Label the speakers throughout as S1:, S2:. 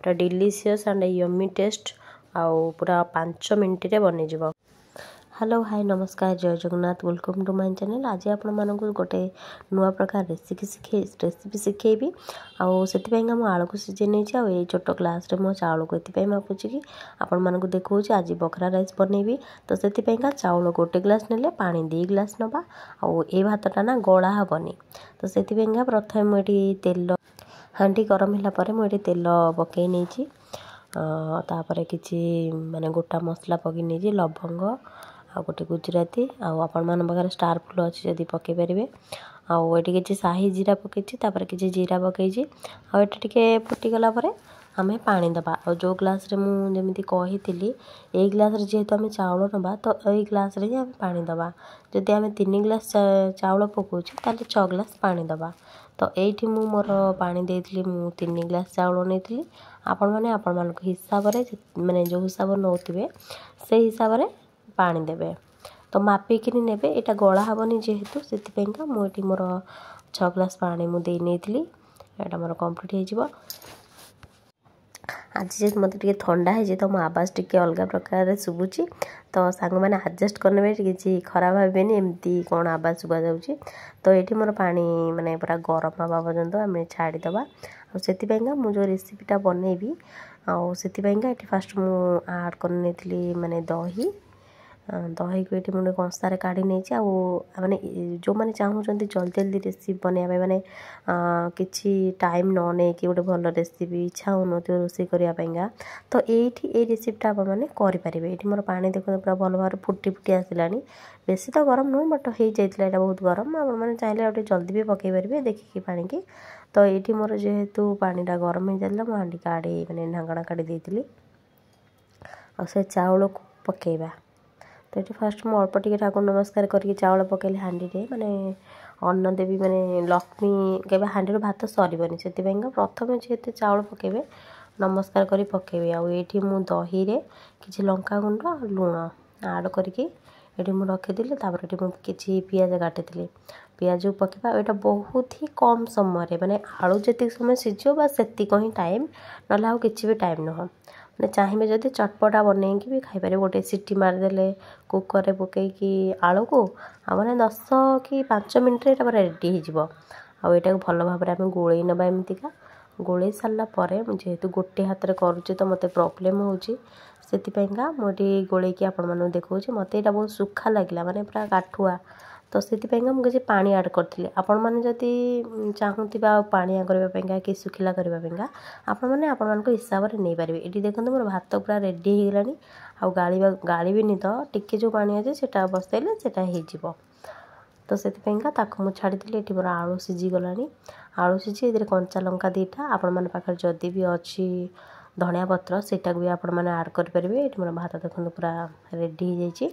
S1: पूरा delicious and yummy test आउ पूरा 5 मिनट रे बनी जिवो। हेलो हाय नमस्कार जय Jagannath welcome to my channel. आज आपण मानकु गोटे नुआ प्रकार रेसिपी शिखेबी आउ सेतिपैंगा मो आलू को सिझे नहीं आ ये छोट ग्लास रे मो चावल को एतिपै मापुची कि आपण मानकु देखौची आज बखरा राइस बनेबी। तो सेतिपैंगा चावल गोटे ग्लास नेले पानी 2 ग्लास नबा आउ ए भातटा ना गळा हबनी। तो सेतिपैंगा प्रथमे मो एटी तेल हांडी गरम होला परे मो एटी तेल पकई नेची तापर किछि माने गोटा मसला पकई नेची लवंग आ गोटे गुजराती आपण मान पाखे स्टार फुल अच्छी जदि पकई पारे आउे किसी शाही जीरा पकई किसी जीरा पकई आटे फुटीगला आमे पानी दबा जो ग्लास रे मुझे कही ए ग्लास रे जेहेतु आम चाउल नबा तो यही ग्लास रे आम पानी दबा। जदि आम 3 ग्लास चाउल पकाउछे ताले 6 ग्लास पानी दबा। तो ये मोर पानी देती मु 3 ग्लास चाउल नहीं आपण मैंने आपण मान हिसाब से माने जो हिसाब नौथिबे से हिसाब से पानी देबे। तो मापिकी नेबे एटा गला हबनी जेहेतु सेतिपैंका मुझे मोर 6 ग्लास पानी मुझे नहीं एटा मोर कंप्लीट हो जिवो। आज जे मत टे ठंडा है तो मो आवाज टे अलग प्रकार शुभुची तो सांग मैंने एडजस्ट करने किसी खराब भावेनि एमती कौन आवाज शुभा जाऊँगी। तो ये मोर पानी माने पूरा गरम हवा पर्यंत आम छाड़ीदबा आपाइंका मु जो रेसिपीटा बनैबी आपाइंका ये फास्ट मु आड कर माने दही दही को ये मुझे कंसार काढ़ी नहीं आने जो मैंने चाहूँगी जल्दी जल्दी रेसिपी बनवाई माने किसी टाइम न नहीं कि गोटे भल रेसिपी इच्छा हो रोषे करने तो ये रेसिपीटा आपने करेंगे। ये मोर पानी देखते पूरा भल भाव फुटी फुटी आसला बेसी तो गरम नुह बट हो जाता बहुत गरम आपने चाहिए गोटे जल्दी भी पकई पारे देखिए पानी की। तो ये मोर जेहेतु पानीटा गरम हो जाता मुझे हांडी काढ़ी मैंने ढांकना काढ़ी देती से चाउल को पकेबा। तो ये फास्ट मु अल्प टिके ठाकुर नमस्कार करके चावल पकेली हांडी रे माने अन्न देवी माने लक्ष्मी केबे हांडी रो भात सरीबनी से प्रथम जेहेतु चावल पकेबे नमस्कार करी पकेबे। आ एठी मु दही रे किछि लंका गुंड लूण आड करके ये मुझे रखीदी तापर ये किसी पियाज काटी पियाज पकेबा। यहाँ बहुत ही कम समय माने आलू जी समय सीझो बस से ही टाइम ना कि भी टाइम नुह मैंने चाहिए जदि चटपटा बनईकि भी खाईपारे गोटे सीटी मारिदेले कुकर पकईकि आलू को मैंने 10 कि 5 मिनट रेडी हो आटा को भल भाव में गोल नवा एमतीका गोल सारापर जेहेतु गोटे हाथ में करुचे तो मत प्रोब्लेम होगा मुझे गोल आपण देखा मत यहाँ बहुत सुखा लगे माने पूरा काठुआ तो से मुझे पानी ऐड करी आपण मैंने जदि चाहूँगे पानिया करने कि सुखिला करने आपण मैंने आपण हिसाब से नहीं पारे। ये देखते मोर भात पूरा रेडी हो गलानी गाड़ी भी तो टिके जो पानी अच्छे से बसैले हो तो से मुझे छाड़ी ये मोर आलू सीझी गलानी आलू सीझी ये कंचा लंका 2टा आपण मैंने पाखे जदि भी अच्छी धनिया पत्र सेटा भी आपण मैंने ऐड करेंगे। ये मोर भात देखते पूरा रेडी हो जाए।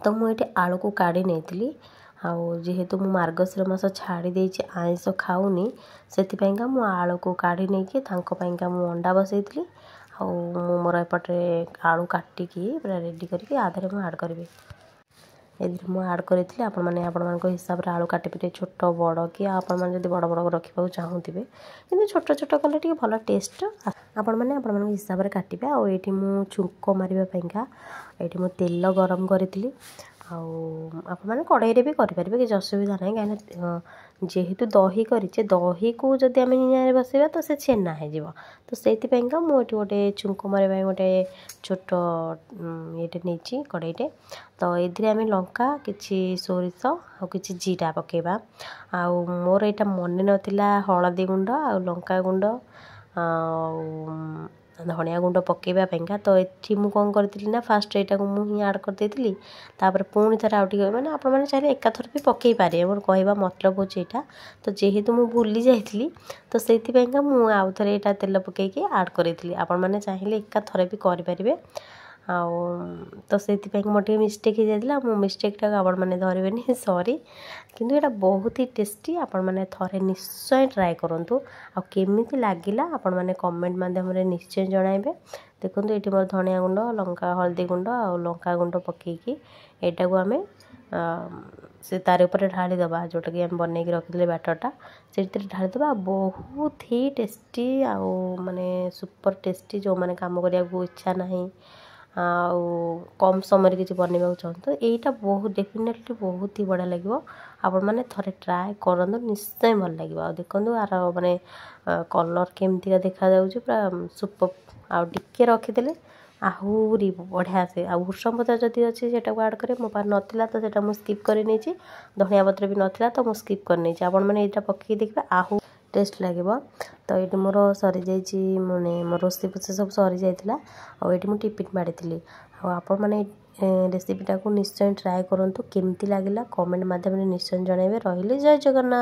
S1: तो मुझे आलू को काढ़ी नहीं जेहेतु मु मार्गशीर मास छाड़ी आइंस खाऊनी से मु आलू को काढ़ी नहीं कि मु अंडा बसई मोर एपटे आलू काटिकी पूरा रेडी करके आधे मुझे ऐड करी मुझे ऐड करी आपण मैंने हिसाब से आलू काटी पारे छोट बड़ कि आपण मैंने जब बड़ बड़ रखा चाहूथे कि छोट छोट कले टे भल टेस्ट आपण मैंने हिसाब से काटे। आठी मु छुंक मारवाईका ये मु तेल गरम करी मैंने कड़ाई भी करेंगे किसी असुविधा ना कहीं जेहेतु दही करें दही को जब आम निआँ बसैबा तो से छेना हो तो से मुझे गोटे छुंक मारे गोटे छोट ये नहीं कड़ाईटे तो ये आम लंका कि सोरिष आ कि जीरा पकेबा आउ मोर यहाँ मन नाला हलदी गुंड आ लंका गुंड धनिया गुंड पकेबापा तो ये मुझे कौन करी ना फास्ट यहाँ को मुझे ऐड कर देती तापर पुणी थे आउ मैंने आपने चाहिए एकाथर भी पकई पारे मोर कहवा मतलब हो यहाँ तो जेहेतु मुझे भूली जाइली तो से मुझे आउ थे यहाँ तेल पकईकि ऐड करी आपण मैंने चाहिए एकाथर भी करें तो से मोटे मिस्टेक हो जाता मो मिस्टेकटा आपण मैंने धरवे सॉरी किंतु यहाँ बहुत ही टेस्टी आपण मैंने थरे निश्चय ट्राए करूँ आमी लगिला आपण मैंने कमेंट माध्यम निश्चय जणाइबे। देखो ये मोर धनिया गुंड लंका हल्दी गुंड आ लंका गुंड पकईकि यहाँ को आम से तार ऊपर ढाली दबा जोटा कि हम बनैक रखिले बैटरटा से ढालीदबा बहुत ही टेस्टी आउ माने सुपर टेस्टी जो मैंने काम करने को इच्छा नहीं आउ कम समय किसी बनवाक चाहते यहीटा बहुत डेफिनेटली बहुत ही बढ़िया लगे आपण मैंने थरे ट्राए करूँ निश्चय भल लगे आ देखो आर माने कलर केमती देखा पूरा सुपर आउ टिके रखीदे आहूरी बढ़िया से आ भूषम पत्र जदि अच्छी से आड करे मो पास नाला तो सेटा मुझे स्किप कर नहीं धनिया पत्र भी नाला तो मुझे स्किप कर नहीं आपण मैंने यहाँ पकई देखिए आहू टेस्ट लगे तो ये मोर सरी जाइए माने मोर रोषे पोषे सब सरी जाइला आउ ये टिफिन बाड़ी आपण मैंने रेसिपीटा को निश्चय ट्राए करूँ केमती लगे कमेंट मध्यम निश्चय जनइबे रही जय जगन्नाथ।